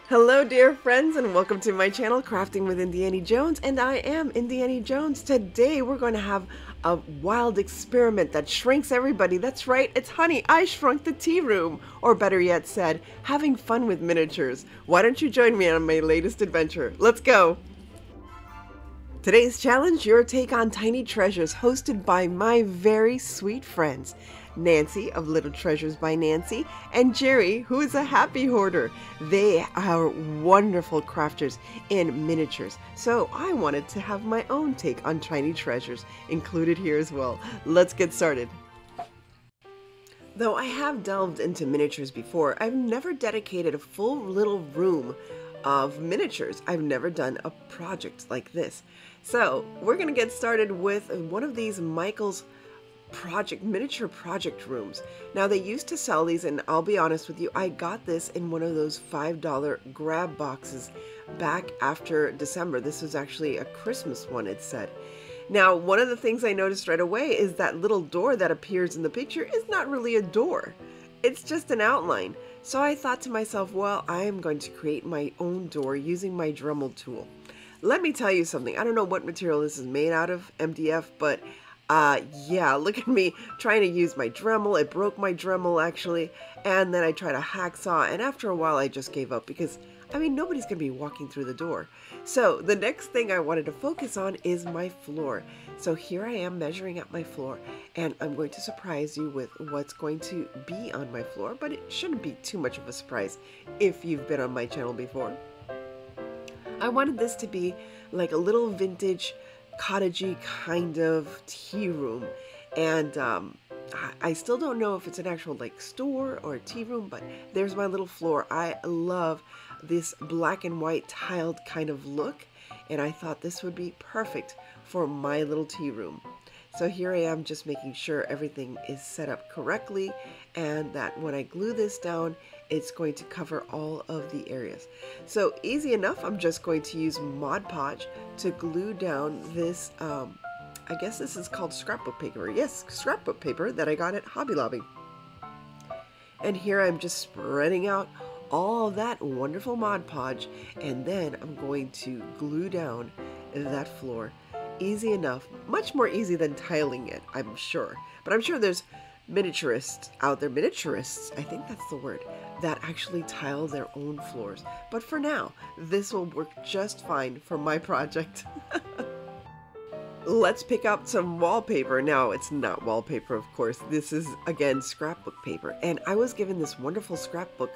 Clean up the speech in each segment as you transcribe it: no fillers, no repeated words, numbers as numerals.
Hello dear friends and welcome to my channel Crafting with Indiana Jones, and I am Indiana Jones. Today we're going to have a wild experiment that shrinks everybody. That's right, it's Honey, I Shrunk the Tea Room, or better yet said, having fun with miniatures. Why don't you join me on my latest adventure? Let's go! Today's challenge, your take on tiny treasures, hosted by my very sweet friends, Nancy of Little Treasures by Nancy and Geri, who is a happy hoarder. They are wonderful crafters in miniatures, so I wanted to have my own take on tiny treasures included here as well. Let's get started. Though I have delved into miniatures before, I've never dedicated a full little room of miniatures. I've never done a project like this. So we're gonna get started with one of these Micheals miniature project rooms. Now they used to sell these, and I'll be honest with you, I got this in one of those $5 grab boxes back after December. This was actually a Christmas one, it said. Now, one of the things I noticed right away is that little door that appears in the picture is not really a door. It's just an outline. So I thought to myself, well, I am going to create my own door using my Dremel tool. Let me tell you something. I don't know what material this is made out of, MDF, but yeah, look at me trying to use my Dremel. It broke my Dremel actually, and then I tried a hacksaw, and after a while I just gave up because, I mean, nobody's going to be walking through the door. So the next thing I wanted to focus on is my floor. So here I am measuring out my floor, and I'm going to surprise you with what's going to be on my floor, but it shouldn't be too much of a surprise if you've been on my channel before. I wanted this to be like a little vintage cottagey kind of tea room, and I still don't know if it's an actual like store or a tea room, but there's my little floor. I love this black and white tiled kind of look, and I thought this would be perfect for my little tea room. So here I am just making sure everything is set up correctly, and that when I glue this down, it's going to cover all of the areas. So easy enough, I'm just going to use Mod Podge to glue down this, I guess this is called scrapbook paper. Yes, scrapbook paper that I got at Hobby Lobby. And here I'm just spreading out all that wonderful Mod Podge, and then I'm going to glue down that floor. Easy enough, much more easy than tiling it, I'm sure. But I'm sure there's miniaturists out there, I think that's the word, that actually tile their own floors. But for now, this will work just fine for my project. Let's pick out some wallpaper. Now, it's not wallpaper, of course. This is, again, scrapbook paper. And I was given this wonderful scrapbook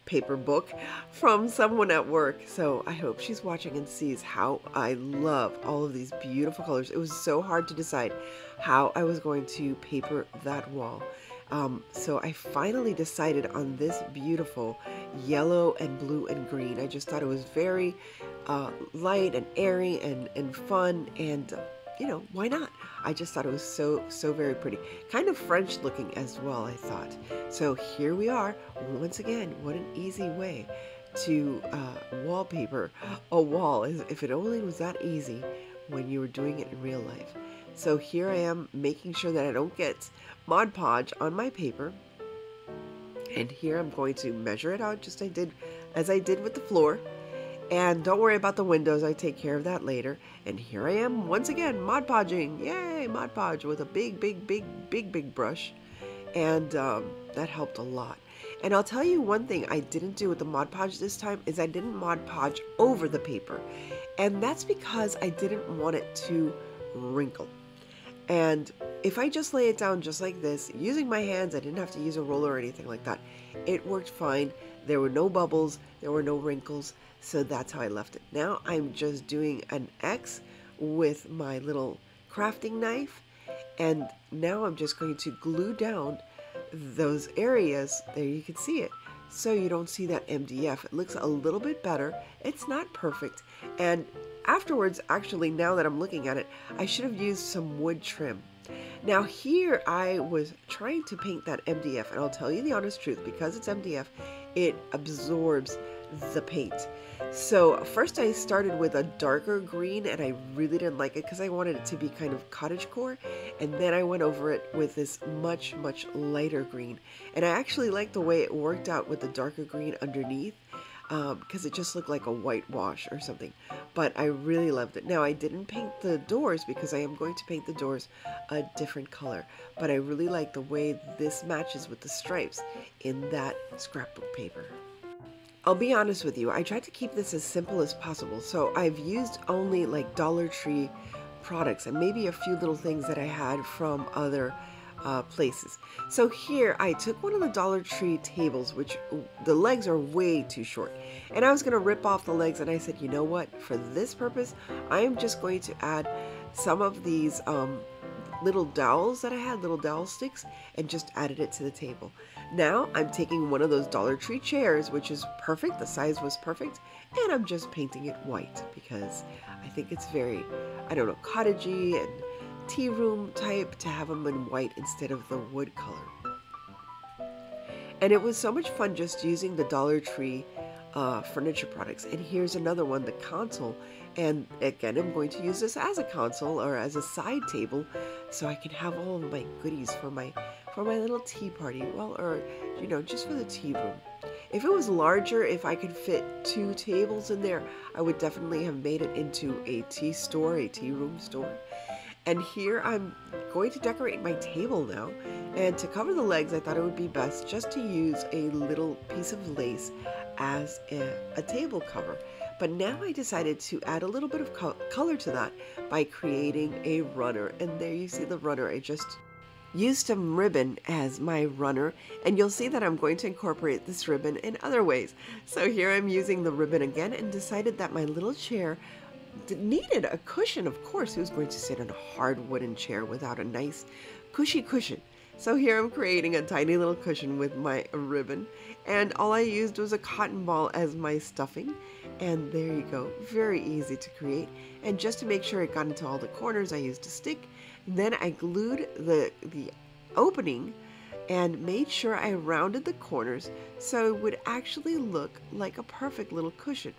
paper book from someone at work, so I hope she's watching and sees how I love all of these beautiful colors. It was so hard to decide how I was going to paper that wall. So I finally decided on this beautiful yellow and blue and green. I just thought it was very light and airy and fun, and you know, why not? I just thought it was so very pretty. Kind of French looking as well, I thought. So here we are. Once again, what an easy way to wallpaper a wall. If it only was that easy when you were doing it in real life. So here I am making sure that I don't get Mod Podge on my paper. And here I'm going to measure it out just as I did with the floor. And don't worry about the windows, I take care of that later. And here I am once again Mod Podging. Yay, Mod Podge with a big brush. And that helped a lot. And I'll tell you one thing I didn't do with the Mod Podge this time is I didn't Mod Podge over the paper. And that's because I didn't want it to wrinkle. And if I just lay it down just like this, using my hands, I didn't have to use a roller or anything like that. It worked fine. There were no bubbles, there were no wrinkles, so that's how I left it. Now I'm just doing an X with my little crafting knife, and now I'm just going to glue down those areas. There you can see it. So you don't see that MDF. It looks a little bit better. It's not perfect. And afterwards, actually, now that I'm looking at it, I should have used some wood trim. Now here I was trying to paint that MDF, and I'll tell you the honest truth, because it's MDF, it absorbs the paint. So first I started with a darker green, and I really didn't like it because I wanted it to be kind of cottagecore, and then I went over it with this much lighter green, and I actually liked the way it worked out with the darker green underneath. because it just looked like a whitewash or something. But I really loved it. Now, I didn't paint the doors because I am going to paint the doors a different color. But I really like the way this matches with the stripes in that scrapbook paper. I'll be honest with you, I tried to keep this as simple as possible. So I've used only like Dollar Tree products and maybe a few little things that I had from other places. So here I took one of the Dollar Tree tables, which the legs are way too short, and I was going to rip off the legs, and I said, you know what, for this purpose I am just going to add some of these little dowels that I had, little dowel sticks, and just added it to the table. Now I'm taking one of those Dollar Tree chairs, which is perfect, the size was perfect, and I'm just painting it white because I think it's very, I don't know, cottagey and tea room type to have them in white instead of the wood color. And it was so much fun just using the Dollar Tree furniture products. And here's another one, the console. And again, I'm going to use this as a console or as a side table so I can have all of my goodies for my little tea party. Well, or, you know, just for the tea room. If it was larger, if I could fit 2 tables in there, I would definitely have made it into a tea store, a tea room store. And here I'm going to decorate my table now. And to cover the legs, I thought it would be best just to use a little piece of lace as a table cover. But now I decided to add a little bit of color to that by creating a runner. And there you see the runner. I just used some ribbon as my runner, and you'll see that I'm going to incorporate this ribbon in other ways. So here I'm using the ribbon again and decided that my little chair needed a cushion. Of course, who's going to sit in a hard wooden chair without a nice cushy cushion? So here I'm creating a tiny little cushion with my ribbon, and all I used was a cotton ball as my stuffing, and there you go, very easy to create. And just to make sure it got into all the corners, I used a stick. Then I glued the opening and made sure I rounded the corners so it would actually look like a perfect little cushion.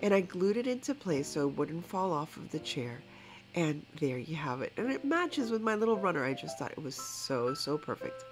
And I glued it into place so it wouldn't fall off of the chair. And there you have it. And it matches with my little runner. I just thought it was so, so perfect.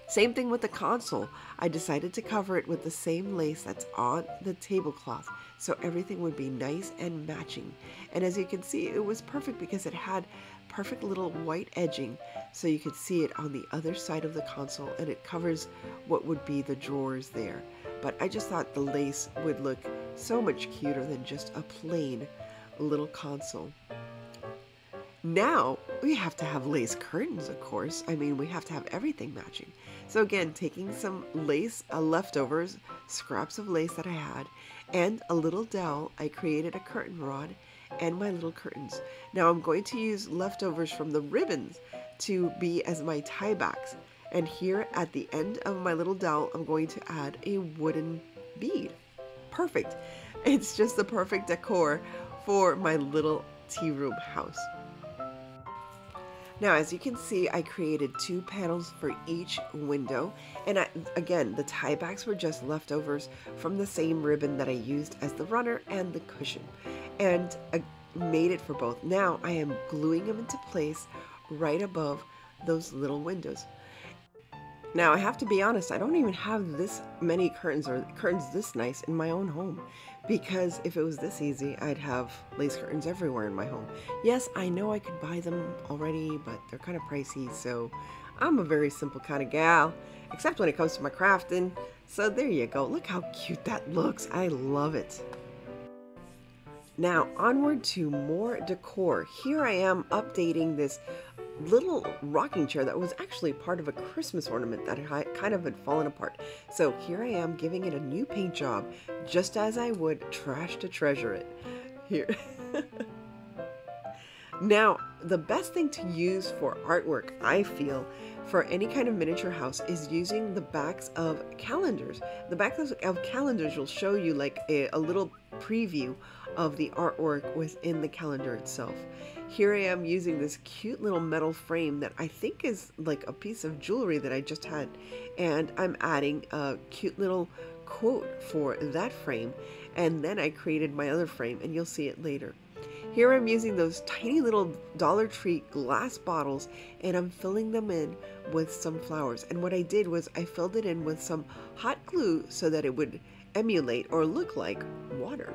Same thing with the console. I decided to cover it with the same lace that's on the tablecloth, so everything would be nice and matching. And as you can see, it was perfect because it had perfect little white edging, so you could see it on the other side of the console, and it covers what would be the drawers there. But I just thought the lace would look so much cuter than just a plain little console. Now we have to have lace curtains, of course. I mean, we have to have everything matching. So again, taking some lace leftovers, scraps of lace that I had, and a little dowel, I created a curtain rod and my little curtains. Now I'm going to use leftovers from the ribbons to be as my tie backs. And here at the end of my little dowel, I'm going to add a wooden bead. Perfect. It's just the perfect decor for my little tea room house. Now, as you can see, I created 2 panels for each window. And again, the tie backs were just leftovers from the same ribbon that I used as the runner and the cushion. And I made it for both. Now I am gluing them into place right above those little windows. Now, I have to be honest, I don't even have this many curtains or curtains this nice in my own home, because if it was this easy, I'd have lace curtains everywhere in my home. Yes, I know I could buy them already, but they're kind of pricey, so I'm a very simple kind of gal, except when it comes to my crafting. So there you go. Look how cute that looks. I love it. Now, onward to more decor. Here I am updating this little rocking chair that was actually part of a Christmas ornament that kind of had fallen apart. So here I am giving it a new paint job, just as I would trash to treasure it. Here. Now, the best thing to use for artwork, I feel, for any kind of miniature house is using the backs of calendars. The backs of calendars will show you like a little preview of the artwork within the calendar itself. Here I am using this cute little metal frame that I think is like a piece of jewelry that I just had, and I'm adding a cute little quote for that frame, and then I created my other frame, and you'll see it later. Here I'm using those tiny little Dollar Tree glass bottles, and I'm filling them in with some flowers. And what I did was I filled it in with some hot glue so that it would emulate or look like water.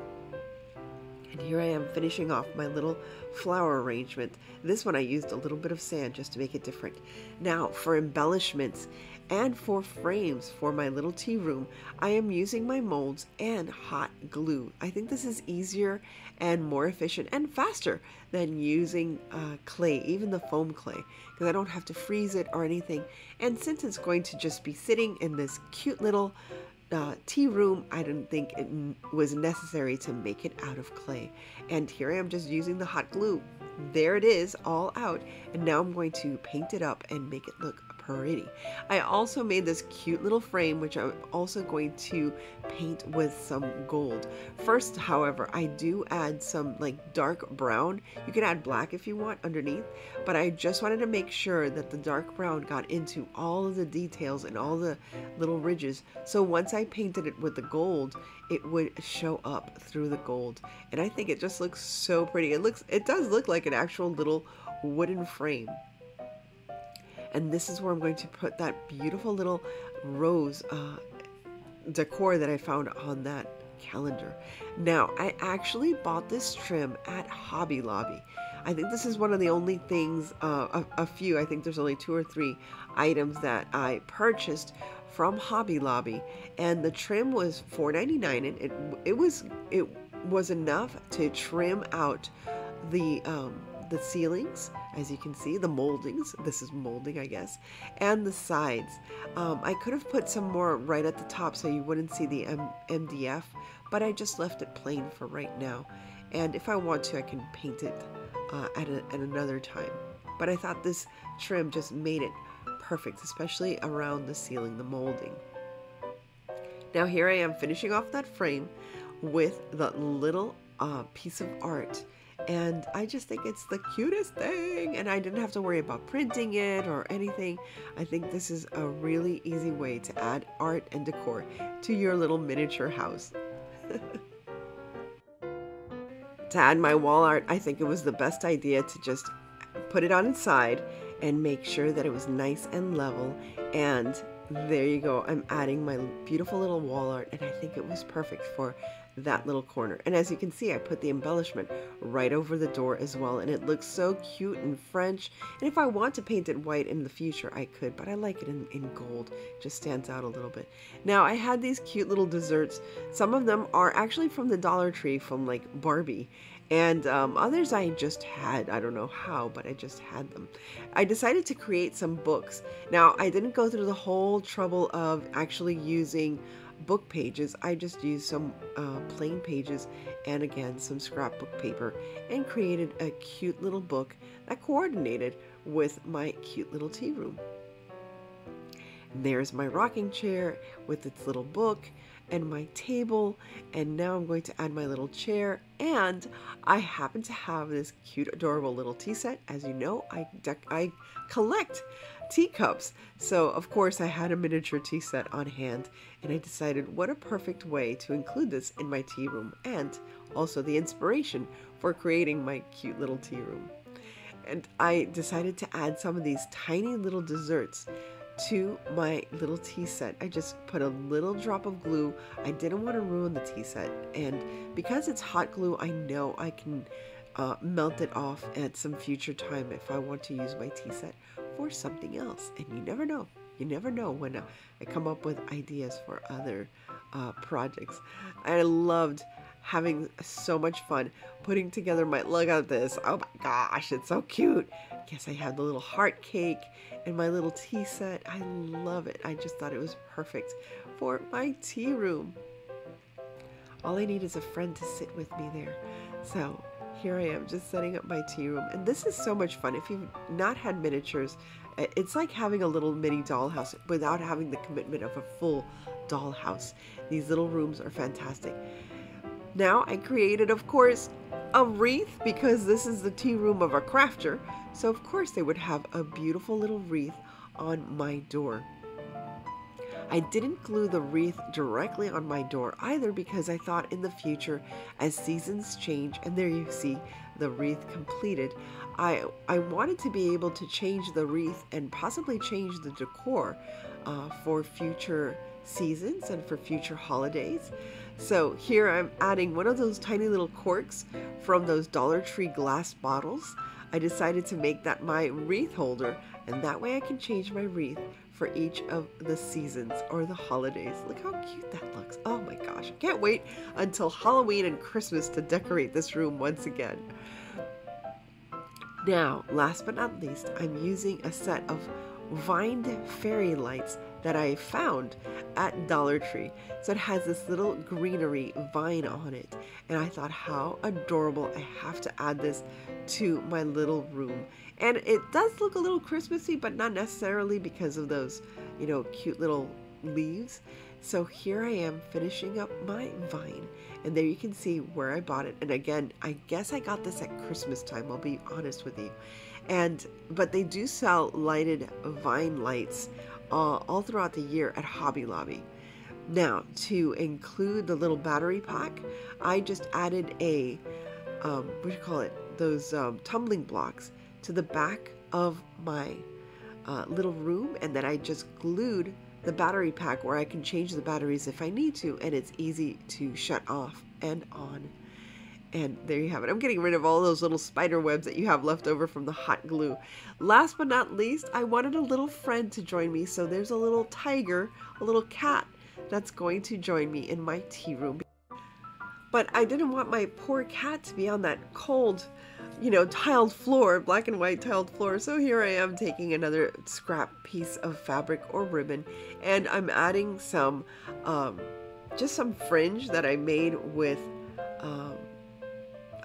And here I am finishing off my little flower arrangement. This one I used a little bit of sand just to make it different. Now for embellishments and for frames for my little tea room, I am using my molds and hot glue. I think this is easier and more efficient and faster than using clay, even the foam clay, because I don't have to freeze it or anything. And since it's going to just be sitting in this cute little tea room, I didn't think it was necessary to make it out of clay. And here I am just using the hot glue. There it is, all out. And now I'm going to paint it up and make it look pretty. I also made this cute little frame, which I'm also going to paint with some gold. First, however, I do add some like dark brown. You can add black if you want underneath, but I just wanted to make sure that the dark brown got into all of the details and all the little ridges. So once I painted it with the gold, it would show up through the gold. And I think it just looks so pretty. It does look like an actual little wooden frame. And this is where I'm going to put that beautiful little rose decor that I found on that calendar. Now, I actually bought this trim at Hobby Lobby. I think this is one of the only things, a few, I think there's only 2 or 3 items that I purchased from Hobby Lobby. And the trim was $4.99, and it was enough to trim out the ceilings, as you can see, the moldings, this is molding I guess, and the sides. I could have put some more right at the top so you wouldn't see the MDF, but I just left it plain for right now. And if I want to, I can paint it at another time. But I thought this trim just made it perfect, especially around the ceiling, the molding. Now here I am finishing off that frame with the little piece of art. And I just think it's the cutest thing, and I didn't have to worry about printing it or anything. I think this is a really easy way to add art and decor to your little miniature house. To add my wall art, I think it was the best idea to just put it on its side and make sure that it was nice and level. And there you go, I'm adding my beautiful little wall art, and I think it was perfect for that little corner. And as you can see, I put the embellishment right over the door as well, and it looks so cute and French. And if I want to paint it white in the future, I could, but I like it in gold. It just stands out a little bit. Now I had these cute little desserts. Some of them are actually from the Dollar Tree, from like Barbie, and others I just had. I don't know how, but I just had them. I decided to create some books. Now I didn't go through the whole trouble of actually using book pages. I just used some plain pages and again some scrapbook paper and created a cute little book that coordinated with my cute little tea room. And there's my rocking chair with its little book and my table, and now I'm going to add my little chair. And I happen to have this cute adorable little tea set. As you know, I collect teacups, so of course I had a miniature tea set on hand, and I decided what a perfect way to include this in my tea room, and also the inspiration for creating my cute little tea room. And I decided to add some of these tiny little desserts to my little tea set. I just put a little drop of glue. I didn't want to ruin the tea set, and because it's hot glue, I know I can melt it off at some future time if I want to use my tea set for something else. And you never know when I come up with ideas for other projects. I loved having so much fun putting together my, look at this, oh my gosh, it's so cute. Yes, I have the little heart cake and my little tea set. I love it. I just thought it was perfect for my tea room. All I need is a friend to sit with me there. So here I am just setting up my tea room, and this is so much fun. If you've not had miniatures, it's like having a little mini dollhouse without having the commitment of a full dollhouse. These little rooms are fantastic. Now I created, of course, a wreath, because this is the tea room of a crafter, so of course they would have a beautiful little wreath on my door. I didn't glue the wreath directly on my door either because I thought in the future, as seasons change, and there you see the wreath completed, I wanted to be able to change the wreath and possibly change the decor for future seasons and for future holidays. So here I'm adding one of those tiny little corks from those Dollar Tree glass bottles. I decided to make that my wreath holder, and that way I can change my wreath for each of the seasons or the holidays. Look how cute that looks. Oh my gosh, I can't wait until Halloween and Christmas to decorate this room once again. Now, last but not least, I'm using a set of vined fairy lights that I found at Dollar Tree. So it has this little greenery vine on it. And I thought, how adorable. I have to add this to my little room. And it does look a little Christmassy, but not necessarily because of those, you know, cute little leaves. So here I am finishing up my vine. And there you can see where I bought it. And again, I guess I got this at Christmas time, I'll be honest with you. But they do sell lighted vine lights all throughout the year at Hobby Lobby. Now, to include the little battery pack, I just added a, what do you call it? Those tumbling blocks to the back of my little room, and then I just glued the battery pack where I can change the batteries if I need to, and it's easy to shut off and on. And there you have it. I'm getting rid of all those little spider webs that you have left over from the hot glue. Last but not least, I wanted a little friend to join me, so there's a little tiger, a little cat that's going to join me in my tea room. But I didn't want my poor cat to be on that cold, you know, tiled floor, black and white tiled floor. So here I am taking another scrap piece of fabric or ribbon, and I'm adding some, just some fringe that I made with,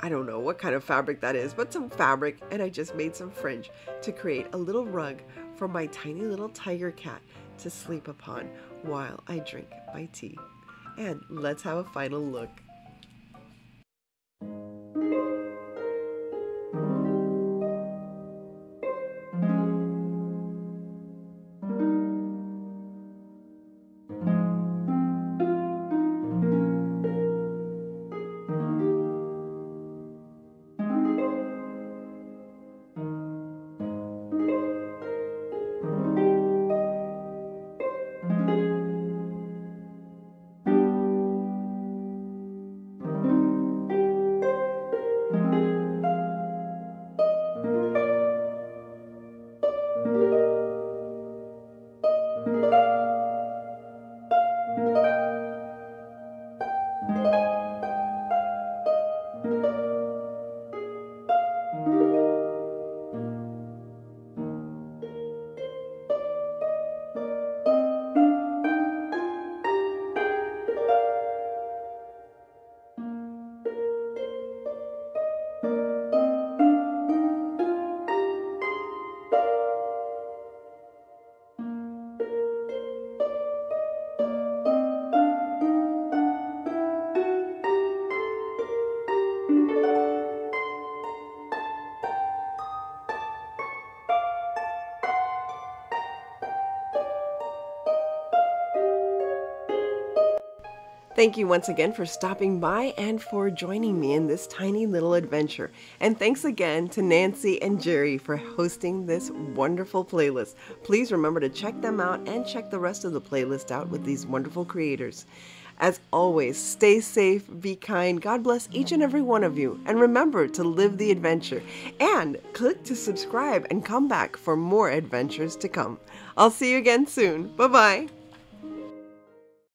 I don't know what kind of fabric that is, but some fabric, and I just made some fringe to create a little rug for my tiny little tiger cat to sleep upon while I drink my tea. And let's have a final look. Thank you once again for stopping by and for joining me in this tiny little adventure. And thanks again to Nancy and Geri for hosting this wonderful playlist. Please remember to check them out and check the rest of the playlist out with these wonderful creators. As always, stay safe, be kind, God bless each and every one of you, and remember to live the adventure. And click to subscribe and come back for more adventures to come. I'll see you again soon. Bye-bye.